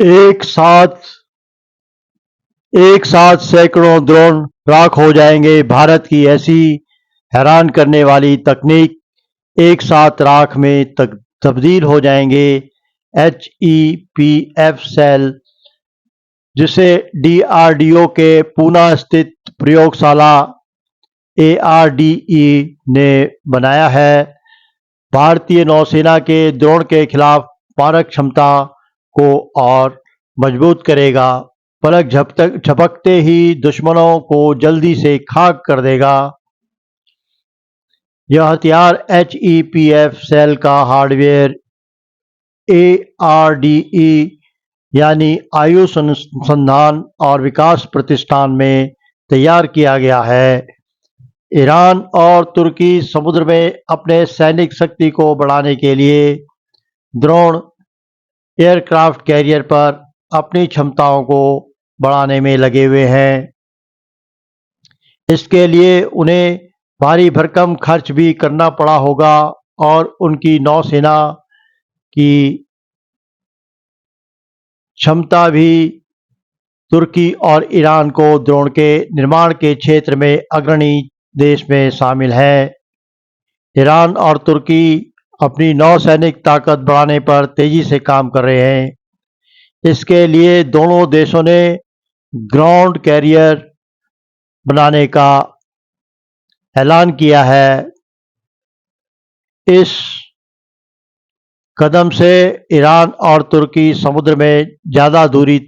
एक साथ एक साथ सैकड़ों ड्रोन राख हो जाएंगे। भारत की ऐसी हैरान करने वाली तकनीक एक साथ राख में तब्दील हो जाएंगे। HEPF सेल, जिसे DRDO के पूना स्थित प्रयोगशाला ARDE ने बनाया है, भारतीय नौसेना के ड्रोन के खिलाफ मारक क्षमता को और मजबूत करेगा। पलक झपकते ही दुश्मनों को जल्दी से खाक कर देगा। यह हथियार HEPF सेल का हार्डवेयर ARDE यानी आयुष अनुसंधान और विकास प्रतिष्ठान में तैयार किया गया है। ईरान और तुर्की समुद्र में अपने सैनिक शक्ति को बढ़ाने के लिए ड्रोन एयरक्राफ्ट कैरियर पर अपनी क्षमताओं को बढ़ाने में लगे हुए हैं। इसके लिए उन्हें भारी भरकम खर्च भी करना पड़ा होगा और उनकी नौसेना की क्षमता भी तुर्की और ईरान को ड्रोन के निर्माण के क्षेत्र में अग्रणी देश में शामिल है। ईरान और तुर्की अपनी नौसैनिक ताकत बढ़ाने पर तेजी से काम कर रहे हैं। इसके लिए दोनों देशों ने ग्राउंड कैरियर बनाने का ऐलान किया है। इस कदम से ईरान और तुर्की समुद्र में ज़्यादा दूरी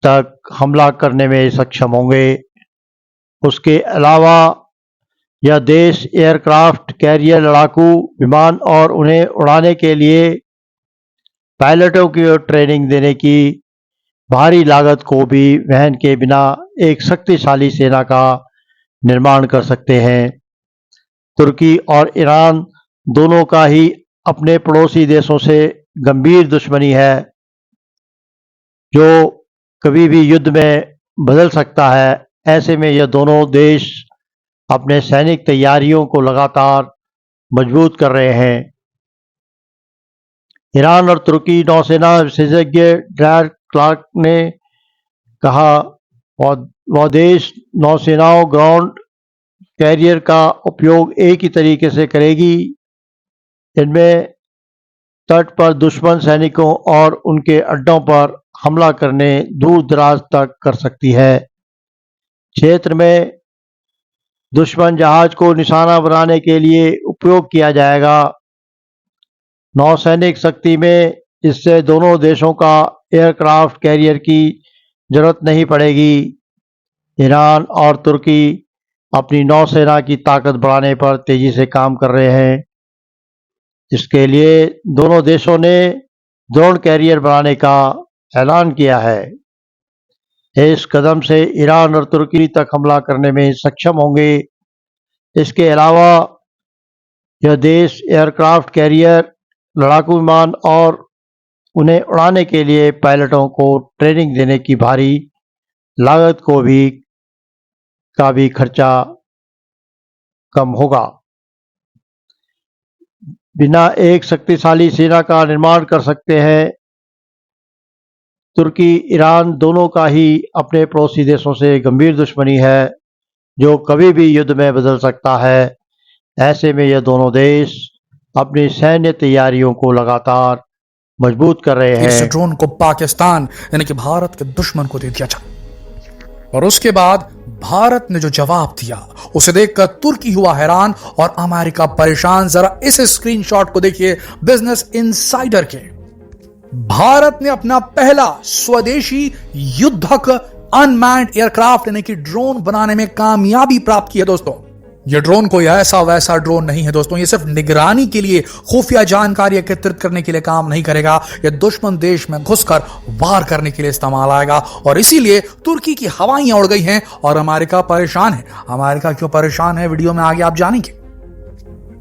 तक हमला करने में सक्षम होंगे। उसके अलावा यह देश एयरक्राफ्ट कैरियर, लड़ाकू विमान और उन्हें उड़ाने के लिए पायलटों की ट्रेनिंग देने की भारी लागत को भी वहन के बिना एक शक्तिशाली सेना का निर्माण कर सकते हैं। तुर्की और ईरान दोनों का ही अपने पड़ोसी देशों से गंभीर दुश्मनी है, जो कभी भी युद्ध में बदल सकता है। ऐसे में यह दोनों देश अपने सैनिक तैयारियों को लगातार मजबूत कर रहे हैं। ईरान और तुर्की नौसेना विशेषज्ञ ड्रायर क्लार्क ने कहा, वह देश नौसेनाओं ग्राउंड कैरियर का उपयोग एक ही तरीके से करेगी। इनमें तट पर दुश्मन सैनिकों और उनके अड्डों पर हमला करने दूर दराज तक कर सकती है। क्षेत्र में दुश्मन जहाज को निशाना बनाने के लिए उपयोग किया जाएगा। नौसैनिक शक्ति में इससे दोनों देशों का एयरक्राफ्ट कैरियर की जरूरत नहीं पड़ेगी। ईरान और तुर्की अपनी नौसेना की ताकत बढ़ाने पर तेजी से काम कर रहे हैं। इसके लिए दोनों देशों ने ड्रोन कैरियर बनाने का ऐलान किया है। इस कदम से ईरान और तुर्की तक हमला करने में सक्षम होंगे। इसके अलावा यह देश एयरक्राफ्ट कैरियर, लड़ाकू विमान और उन्हें उड़ाने के लिए पायलटों को ट्रेनिंग देने की भारी लागत का भी खर्चा कम होगा। बिना एक शक्तिशाली सेना का निर्माण कर सकते हैं। तुर्की ईरान दोनों का ही अपने पड़ोसी देशों से गंभीर दुश्मनी है, जो कभी भी युद्ध में बदल सकता है। ऐसे में यह दोनों देश अपनी सैन्य तैयारियों को लगातार मजबूत कर रहे हैं। इस ड्रोन को पाकिस्तान यानी कि भारत के दुश्मन को दे दिया था और उसके बाद भारत ने जो जवाब दिया उसे देखकर तुर्की हुआ हैरान और अमेरिका परेशान। जरा इस स्क्रीनशॉट को देखिए बिजनेस इनसाइडर के। भारत ने अपना पहला स्वदेशी युद्धक अनमैन्ड एयरक्राफ्ट यानी कि ड्रोन बनाने में कामयाबी प्राप्त की है। दोस्तों, यह ड्रोन कोई ऐसा वैसा ड्रोन नहीं है। दोस्तों, यह सिर्फ निगरानी के लिए, खुफिया जानकारी एकत्रित करने के लिए काम नहीं करेगा। यह दुश्मन देश में घुसकर वार करने के लिए इस्तेमाल आएगा और इसीलिए तुर्की की हवाइयां उड़ गई हैं और अमेरिका परेशान है। अमेरिका क्यों परेशान है, वीडियो में आगे आप जानेंगे।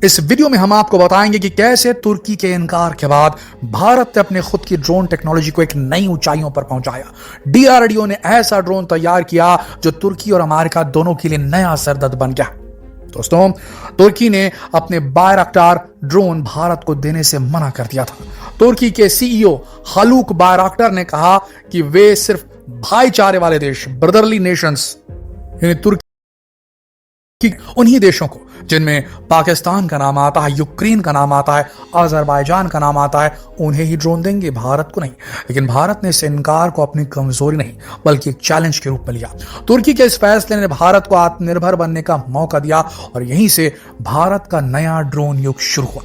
इस वीडियो में हम आपको बताएंगे कि कैसे तुर्की के इनकार के बाद भारत ने अपने खुद की ड्रोन टेक्नोलॉजी को एक नई ऊंचाइयों पर पहुंचाया। DRDO ने ऐसा ड्रोन तैयार किया जो तुर्की और अमेरिका दोनों के लिए नया सरदर्द बन गया। दोस्तों, तुर्की ने अपने बायरक्टार ड्रोन भारत को देने से मना कर दिया था। तुर्की के सीईओ हालूक बायरक्टार ने कहा कि वे सिर्फ भाईचारे वाले देश, ब्रदरली नेशंस, यानी तुर्की उन्हीं देशों को जिनमें पाकिस्तान का नाम आता है, यूक्रेन का नाम आता है, अजरबैजान का नाम आता है, उन्हें ही ड्रोन देंगे, भारत को नहीं। लेकिन भारत ने इस इनकार को अपनी कमजोरी नहीं बल्कि एक चैलेंज के रूप में लिया। तुर्की के इस फैसले ने भारत को आत्मनिर्भर बनने का मौका दिया और यहीं से भारत का नया ड्रोन युग शुरू हुआ।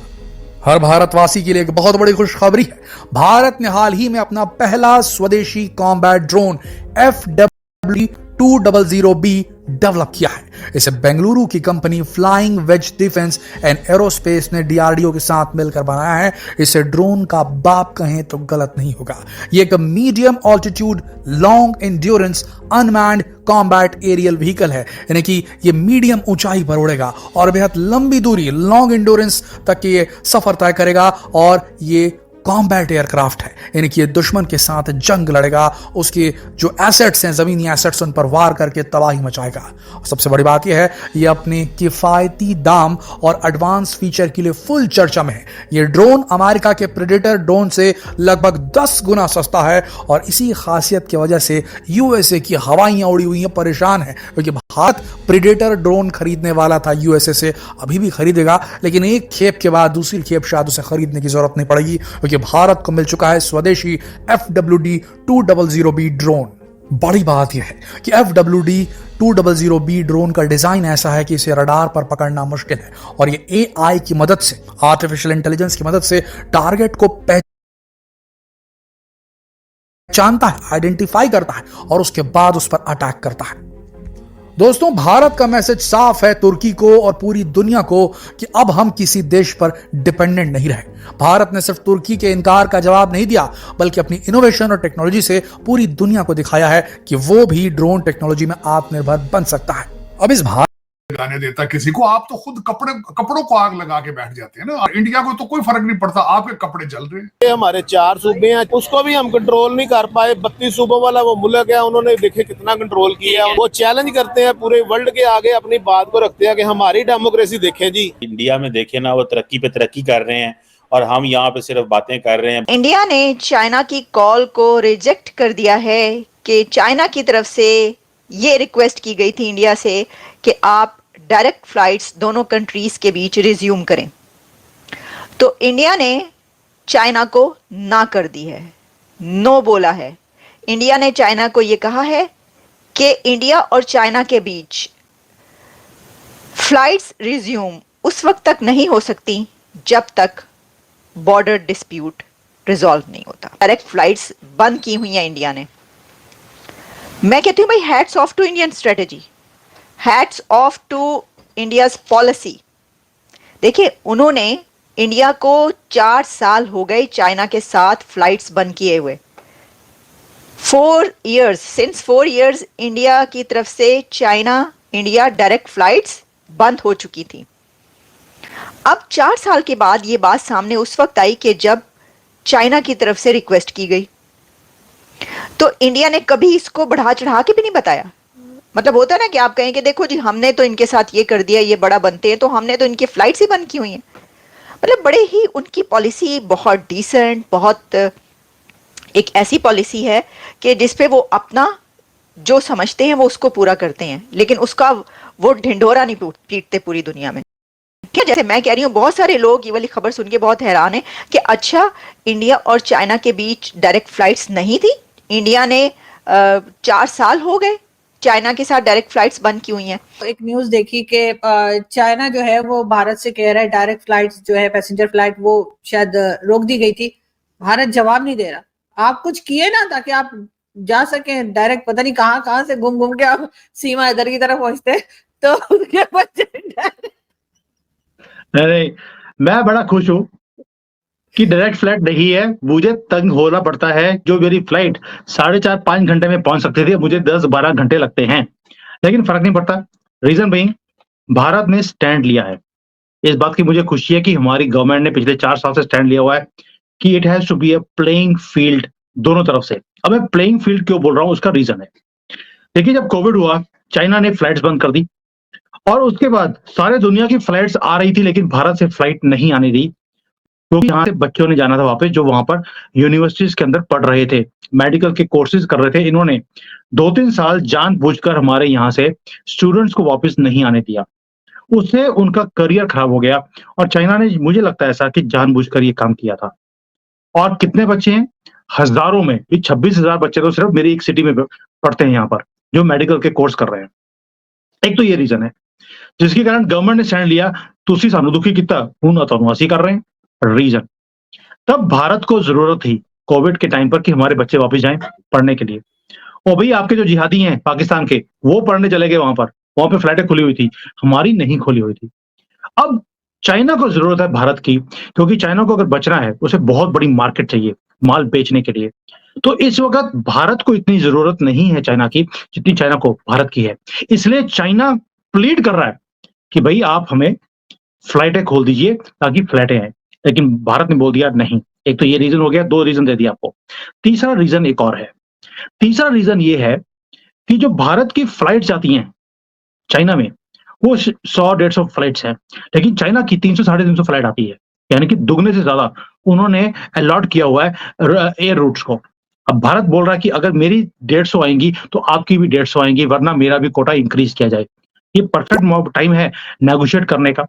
हर भारतवासी के लिए एक बहुत बड़ी खुशखबरी है। भारत ने हाल ही में अपना पहला स्वदेशी कॉम्बैट ड्रोन FWD-200B डेवलप किया है। इसे बेंगलुरु की company Flying Wedge Defence and Aerospace ने डीआरडीओ के साथ मिलकर बनाया है। इसे ड्रोन का बाप कहें तो गलत नहीं होगा। यह एक medium altitude long endurance unmanned combat aerial vehicle है, यानी कि यह मीडियम ऊंचाई पर उड़ेगा और बेहद लंबी दूरी लॉन्ग एंड्योरेंस तक ये सफर तय करेगा और ये कॉम्बैट एयरक्राफ्ट है, यानी कि ये दुश्मन के साथ जंग लड़ेगा, उसके जो एसेट्स हैं, जमीनी एसेट्स, उन पर वार करके तबाही मचाएगा। सबसे बड़ी बात यह है, ये अपने किफायती दाम और एडवांस फीचर के लिए फुल चर्चा में है। ये ड्रोन अमेरिका के प्रेडेटर ड्रोन से लगभग 10 गुना सस्ता है और इसी खासियत की वजह से यूएसए की हवाइयां उड़ी हुई हैं, परेशान है, क्योंकि भारत प्रेडेटर ड्रोन खरीदने वाला था यूएसए से, अभी भी खरीदेगा, लेकिन एक खेप के बाद दूसरी खेप शायद उसे खरीदने की जरूरत नहीं पड़ेगी, क्योंकि भारत को मिल चुका है स्वदेशी FWD-200B ड्रोन। बड़ी बात यह है कि FWD-200B ड्रोन का डिजाइन ऐसा है कि इसे रडार पर पकड़ना मुश्किल है और ये AI की मदद से, आर्टिफिशियल इंटेलिजेंस की मदद से टारगेट को पहचानता है, आइडेंटिफाई करता है और उसके बाद उस पर अटैक करता है। दोस्तों, भारत का मैसेज साफ है तुर्की को और पूरी दुनिया को कि अब हम किसी देश पर डिपेंडेंट नहीं रहे। भारत ने सिर्फ तुर्की के इनकार का जवाब नहीं दिया, बल्कि अपनी इनोवेशन और टेक्नोलॉजी से पूरी दुनिया को दिखाया है कि वो भी ड्रोन टेक्नोलॉजी में आत्मनिर्भर बन सकता है। अब इस लगाने देता किसी को, आप तो खुद कपड़ों को आग लगा के बैठ जाते हैं ना। इंडिया को तो कोई फर्क नहीं पड़ता, आपके कपड़े जल रहे हैं। हमारे 4 सूबे हैं, उसको भी हम कंट्रोल नहीं कर पाए। 32 सूबों वाला वो मुल्क है, उन्होंने देखे कितना कंट्रोल किया। वो चैलेंज करते हैं, पूरे वर्ल्ड के आगे अपनी बात को रखते हैं कि हमारी डेमोक्रेसी देखें जी। इंडिया में देखे ना, वो तरक्की पे तरक्की कर रहे हैं और हम यहाँ पे सिर्फ बातें कर रहे हैं। इंडिया ने चाइना की कॉल को रिजेक्ट कर दिया है कि चाइना की तरफ से ये रिक्वेस्ट की गई थी इंडिया से कि आप डायरेक्ट फ्लाइट्स दोनों कंट्रीज के बीच रिज्यूम करें। तो इंडिया ने चाइना को ना कर दी है, नो बोला है। इंडिया ने चाइना को यह कहा है कि इंडिया और चाइना के बीच फ्लाइट्स रिज्यूम उस वक्त तक नहीं हो सकती जब तक बॉर्डर डिस्प्यूट रिजॉल्व नहीं होता। डायरेक्ट फ्लाइट्स बंद की हुई हैं इंडिया ने। मैं कहती हूं भाई, hats off to Indian strategy, hats off to India's policy. देखिए, उन्होंने इंडिया को 4 साल हो गए चाइना के साथ फ्लाइट्स बंद किए हुए। 4 years, सिंस 4 years इंडिया की तरफ से चाइना इंडिया डायरेक्ट फ्लाइट्स बंद हो चुकी थी। अब 4 साल के बाद ये बात सामने उस वक्त आई कि जब चाइना की तरफ से रिक्वेस्ट की गई, तो इंडिया ने कभी इसको बढ़ा चढ़ा के भी नहीं बताया। मतलब होता है ना कि आप कहें कि देखो जी, हमने तो इनके साथ ये कर दिया, ये बड़ा बनते हैं, तो हमने तो इनकी फ्लाइट्स ही बंद की हुई हैं। मतलब बड़े ही उनकी पॉलिसी बहुत डिसेंट, बहुत एक ऐसी पॉलिसी है कि जिसपे वो अपना जो समझते हैं वो उसको पूरा करते हैं, लेकिन उसका वो ढिंढोरा नहीं पीटते पूरी दुनिया में। क्या, जैसे मैं कह रही हूँ, बहुत सारे लोग ये वाली खबर सुन के बहुत हैरान है कि अच्छा, इंडिया और चाइना के बीच डायरेक्ट फ्लाइट्स नहीं थी। इंडिया ने 4 साल हो गए चाइना के साथ डायरेक्ट फ्लाइट्स बंद की हुई हैं। एक न्यूज देखी कि चाइना जो है वो भारत से कह रहा है डायरेक्ट फ्लाइट्स जो है, पैसेंजर फ्लाइट, वो शायद रोक दी गई थी। भारत जवाब नहीं दे रहा। आप कुछ किए ना ताकि आप जा सके डायरेक्ट, पता नहीं कहाँ से घूम घूम के आप सीमा इधर की तरफ पहुंचते, तो नहीं, मैं बड़ा खुश हूँ कि डायरेक्ट फ्लाइट नहीं है। मुझे तंग होना पड़ता है, जो मेरी फ्लाइट 4.5-5 घंटे में पहुंच सकती थी, मुझे 10-12 घंटे लगते हैं, लेकिन फर्क नहीं पड़ता। रीजन बीइंग, भारत ने स्टैंड लिया है। इस बात की मुझे खुशी है कि हमारी गवर्नमेंट ने पिछले 4 साल से स्टैंड लिया हुआ है कि it has to be a playing field दोनों तरफ से। अब मैं प्लेइंग फील्ड क्यों बोल रहा हूँ, उसका रीजन है। देखिए, जब कोविड हुआ, चाइना ने फ्लाइट्स बंद कर दी और उसके बाद सारे दुनिया की फ्लाइट्स आ रही थी, लेकिन भारत से फ्लाइट नहीं आने दी, क्योंकि यहाँ से बच्चों ने जाना था वापस, जो वहां पर यूनिवर्सिटीज के अंदर पढ़ रहे थे, मेडिकल के कोर्सेज कर रहे थे। इन्होंने 2-3 साल जानबूझकर हमारे यहाँ से स्टूडेंट्स को वापस नहीं आने दिया, उससे उनका करियर खराब हो गया। और चाइना ने, मुझे लगता है ऐसा, कि जानबूझकर ये काम किया था। और कितने बच्चे हैं? हजारों में। ये 26,000 बच्चे तो सिर्फ मेरी एक सिटी में पढ़ते हैं यहाँ पर, जो मेडिकल के कोर्स कर रहे हैं। एक तो ये रीजन है, जिसके कारण गवर्नमेंट ने स्टैंड लिया, तुसी सानू दुखी किया, हुण तुहानू असीं कर रहे हैं। रीजन, तब भारत को जरूरत थी कोविड के टाइम पर कि हमारे बच्चे वापस जाएं पढ़ने के लिए। और भाई आपके जो जिहादी हैं पाकिस्तान के, वो पढ़ने चले गए वहां पे फ्लाइटें खुली हुई थी, हमारी नहीं खुली हुई थी। अब चाइना को जरूरत है भारत की, क्योंकि चाइना को अगर बचना है, उसे बहुत बड़ी मार्केट चाहिए माल बेचने के लिए। तो इस वक्त भारत को इतनी जरूरत नहीं है चाइना की, जितनी चाइना को भारत की है। इसलिए चाइना प्लीड कर रहा है कि भाई आप हमें फ्लाइटें खोल दीजिए ताकि फ्लाइटें आए, लेकिन भारत ने बोल दिया नहीं। एक तो ये रीजन हो गया, 2 रीजन दे दिया आपको। तीसरा रीजन एक और है। तीसरा रीजन ये है कि जो भारत की फ्लाइट्स आती हैं चाइना में, वो 100-150 फ्लाइट्स हैं, लेकिन चाइना की 300-350 फ्लाइट आती है, यानी कि दुगने से ज्यादा उन्होंने अलॉट किया हुआ है एयर रूट्स को। अब भारत बोल रहा है कि अगर मेरी 150 आएंगी तो आपकी भी 150 आएंगी, वरना मेरा भी कोटा इंक्रीज किया जाए। ये परफेक्ट टाइम है नेगोशिएट करने का।